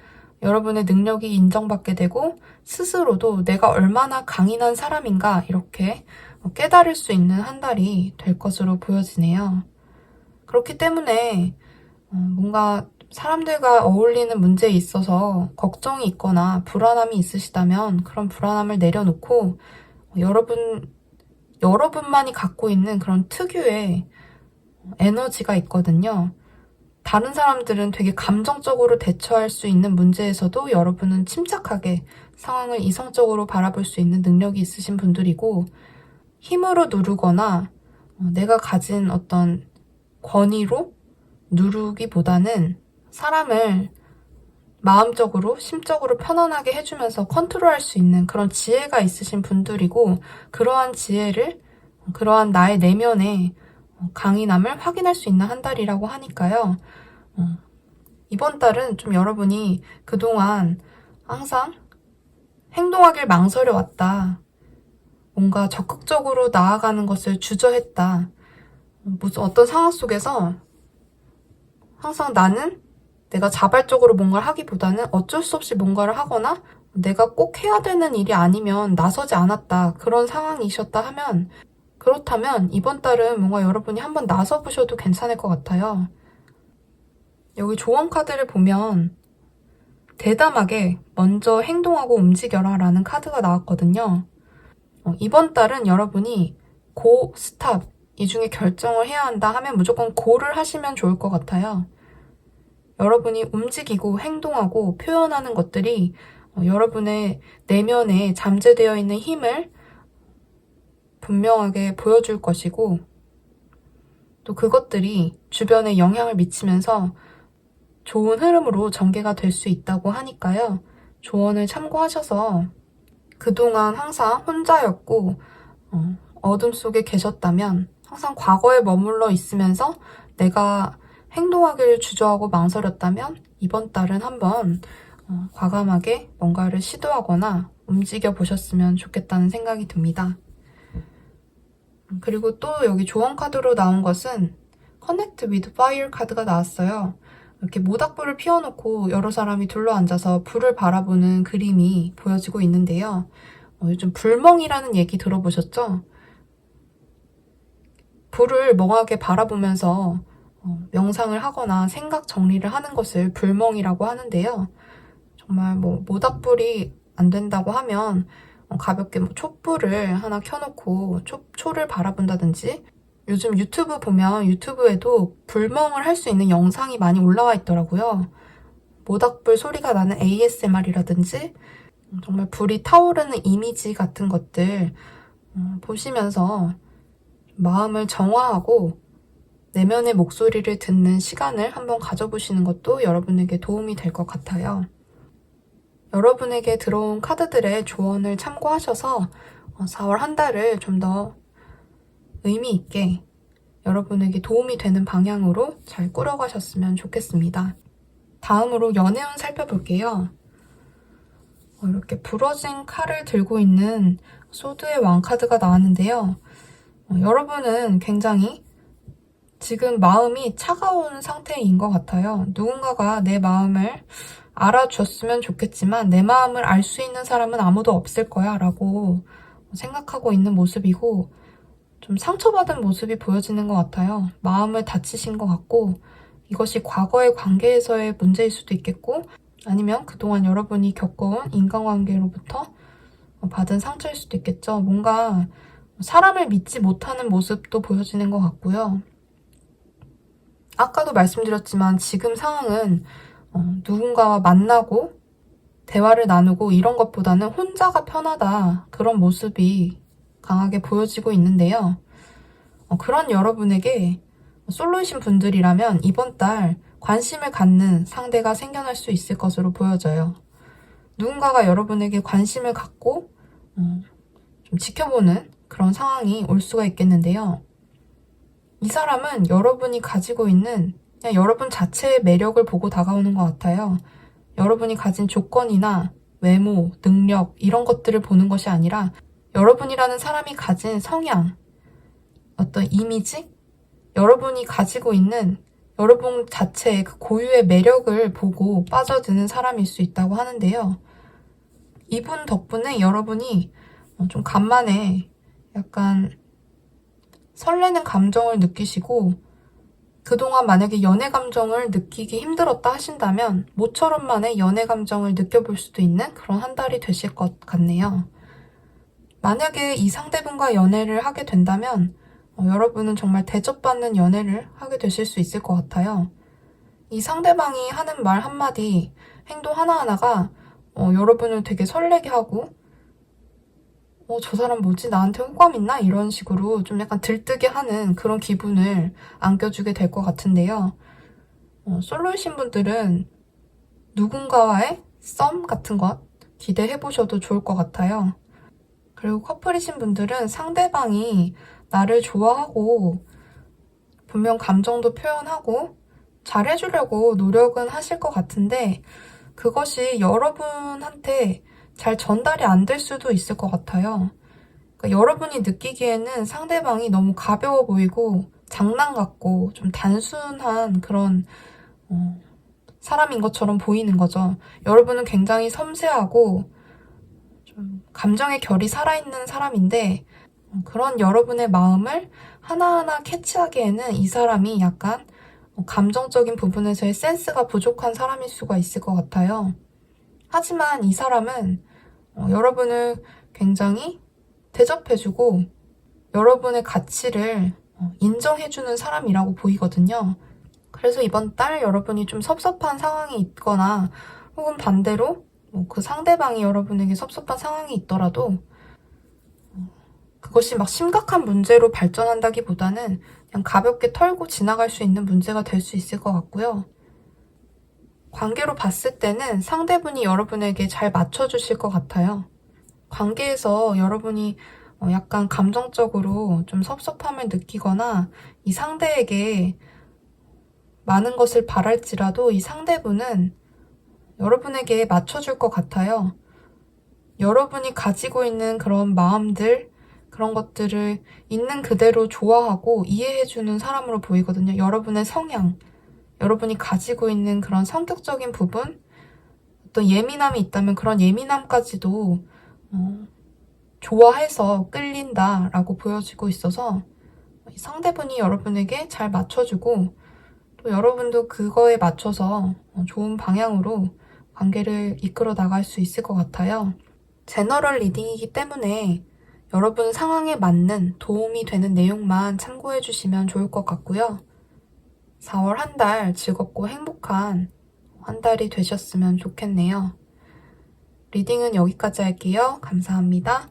여러분의 능력이 인정받게 되고 스스로도 내가 얼마나 강인한 사람인가 이렇게 깨달을 수 있는 한 달이 될 것으로 보여지네요. 그렇기 때문에 뭔가 사람들과 어울리는 문제에 있어서 걱정이 있거나 불안함이 있으시다면 그런 불안함을 내려놓고 여러분만이 갖고 있는 그런 특유의 에너지가 있거든요. 다른 사람들은 되게 감정적으로 대처할 수 있는 문제에서도 여러분은 침착하게 상황을 이성적으로 바라볼 수 있는 능력이 있으신 분들이고, 힘으로 누르거나 내가 가진 어떤 권위로 누르기보다는 사람을 마음적으로, 심적으로 편안하게 해주면서 컨트롤할 수 있는 그런 지혜가 있으신 분들이고, 그러한 지혜를, 그러한 나의 내면의 강인함을 확인할 수 있는 한 달이라고 하니까요. 이번 달은 좀 여러분이 그동안 항상 행동하길 망설여왔다, 뭔가 적극적으로 나아가는 것을 주저했다, 무슨 어떤 상황 속에서 항상 나는 내가 자발적으로 뭔가를 하기보다는 어쩔 수 없이 뭔가를 하거나 내가 꼭 해야 되는 일이 아니면 나서지 않았다. 그런 상황이셨다 하면 그렇다면 이번 달은 뭔가 여러분이 한번 나서보셔도 괜찮을 것 같아요. 여기 조언 카드를 보면 대담하게 먼저 행동하고 움직여라 라는 카드가 나왔거든요. 이번 달은 여러분이 고, 스탑 이 중에 결정을 해야 한다 하면 무조건 고를 하시면 좋을 것 같아요. 여러분이 움직이고 행동하고 표현하는 것들이 여러분의 내면에 잠재되어 있는 힘을 분명하게 보여줄 것이고 또 그것들이 주변에 영향을 미치면서 좋은 흐름으로 전개가 될 수 있다고 하니까요. 조언을 참고하셔서 그동안 항상 혼자였고 어둠 속에 계셨다면 항상 과거에 머물러 있으면서 내가 행동하기를 주저하고 망설였다면 이번 달은 한번 과감하게 뭔가를 시도하거나 움직여 보셨으면 좋겠다는 생각이 듭니다. 그리고 또 여기 조언 카드로 나온 것은 Connect with Fire 카드가 나왔어요. 이렇게 모닥불을 피워놓고 여러 사람이 둘러앉아서 불을 바라보는 그림이 보여지고 있는데요. 요즘 불멍이라는 얘기 들어보셨죠? 불을 멍하게 바라보면서 명상을 하거나 생각 정리를 하는 것을 불멍이라고 하는데요. 정말 모닥불이 안 된다고 하면 가볍게 촛불을 하나 켜놓고 초를 바라본다든지 요즘 유튜브 보면 유튜브에도 불멍을 할 수 있는 영상이 많이 올라와 있더라고요. 모닥불 소리가 나는 ASMR이라든지 정말 불이 타오르는 이미지 같은 것들 보시면서 마음을 정화하고 내면의 목소리를 듣는 시간을 한번 가져보시는 것도 여러분에게 도움이 될 것 같아요. 여러분에게 들어온 카드들의 조언을 참고하셔서 4월 한 달을 좀 더 의미 있게 여러분에게 도움이 되는 방향으로 잘 꾸려가셨으면 좋겠습니다. 다음으로 연애운 살펴볼게요. 이렇게 부러진 칼을 들고 있는 소드의 왕 카드가 나왔는데요. 여러분은 굉장히 지금 마음이 차가운 상태인 것 같아요. 누군가가 내 마음을 알아줬으면 좋겠지만 내 마음을 알 수 있는 사람은 아무도 없을 거야 라고 생각하고 있는 모습이고 좀 상처받은 모습이 보여지는 것 같아요. 마음을 다치신 것 같고 이것이 과거의 관계에서의 문제일 수도 있겠고 아니면 그동안 여러분이 겪어온 인간관계로부터 받은 상처일 수도 있겠죠. 뭔가 사람을 믿지 못하는 모습도 보여지는 것 같고요. 아까도 말씀드렸지만 지금 상황은 누군가와 만나고 대화를 나누고 이런 것보다는 혼자가 편하다 그런 모습이 강하게 보여지고 있는데요. 그런 여러분에게 솔로이신 분들이라면 이번 달 관심을 갖는 상대가 생겨날 수 있을 것으로 보여져요. 누군가가 여러분에게 관심을 갖고 좀 지켜보는 그런 상황이 올 수가 있겠는데요. 이 사람은 여러분이 가지고 있는 그냥 여러분 자체의 매력을 보고 다가오는 것 같아요. 여러분이 가진 조건이나 외모, 능력 이런 것들을 보는 것이 아니라 여러분이라는 사람이 가진 성향, 어떤 이미지, 여러분이 가지고 있는 여러분 자체의 그 고유의 매력을 보고 빠져드는 사람일 수 있다고 하는데요. 이분 덕분에 여러분이 좀 간만에 약간 설레는 감정을 느끼시고 그동안 만약에 연애 감정을 느끼기 힘들었다 하신다면 모처럼 만에 연애 감정을 느껴볼 수도 있는 그런 한 달이 되실 것 같네요. 만약에 이 상대분과 연애를 하게 된다면 여러분은 정말 대접받는 연애를 하게 되실 수 있을 것 같아요. 이 상대방이 하는 말 한마디, 행동 하나하나가 여러분을 되게 설레게 하고 저 사람 뭐지? 나한테 호감 있나? 이런 식으로 좀 약간 들뜨게 하는 그런 기분을 안겨주게 될 것 같은데요. 솔로이신 분들은 누군가와의 썸 같은 것 기대해보셔도 좋을 것 같아요. 그리고 커플이신 분들은 상대방이 나를 좋아하고 분명 감정도 표현하고 잘해주려고 노력은 하실 것 같은데 그것이 여러분한테 잘 전달이 안 될 수도 있을 것 같아요. 그러니까 여러분이 느끼기에는 상대방이 너무 가벼워 보이고 장난 같고 좀 단순한 그런 사람인 것처럼 보이는 거죠. 여러분은 굉장히 섬세하고 좀 감정의 결이 살아있는 사람인데 그런 여러분의 마음을 하나하나 캐치하기에는 이 사람이 약간 감정적인 부분에서의 센스가 부족한 사람일 수가 있을 것 같아요. 하지만 이 사람은 여러분을 굉장히 대접해주고 여러분의 가치를 인정해주는 사람이라고 보이거든요. 그래서 이번 달 여러분이 좀 섭섭한 상황이 있거나 혹은 반대로 그 상대방이 여러분에게 섭섭한 상황이 있더라도 그것이 막 심각한 문제로 발전한다기보다는 그냥 가볍게 털고 지나갈 수 있는 문제가 될 수 있을 것 같고요. 관계로 봤을 때는 상대분이 여러분에게 잘 맞춰주실 것 같아요. 관계에서 여러분이 약간 감정적으로 좀 섭섭함을 느끼거나 이 상대에게 많은 것을 바랄지라도 이 상대분은 여러분에게 맞춰줄 것 같아요. 여러분이 가지고 있는 그런 마음들, 그런 것들을 있는 그대로 좋아하고 이해해주는 사람으로 보이거든요. 여러분의 성향, 여러분이 가지고 있는 그런 성격적인 부분, 어떤 예민함이 있다면 그런 예민함까지도 좋아해서 끌린다라고 보여지고 있어서 상대분이 여러분에게 잘 맞춰주고 또 여러분도 그거에 맞춰서 좋은 방향으로 관계를 이끌어 나갈 수 있을 것 같아요. 제너럴 리딩이기 때문에 여러분 상황에 맞는 도움이 되는 내용만 참고해 주시면 좋을 것 같고요. 4월 한 달 즐겁고 행복한 한 달이 되셨으면 좋겠네요. 리딩은 여기까지 할게요. 감사합니다.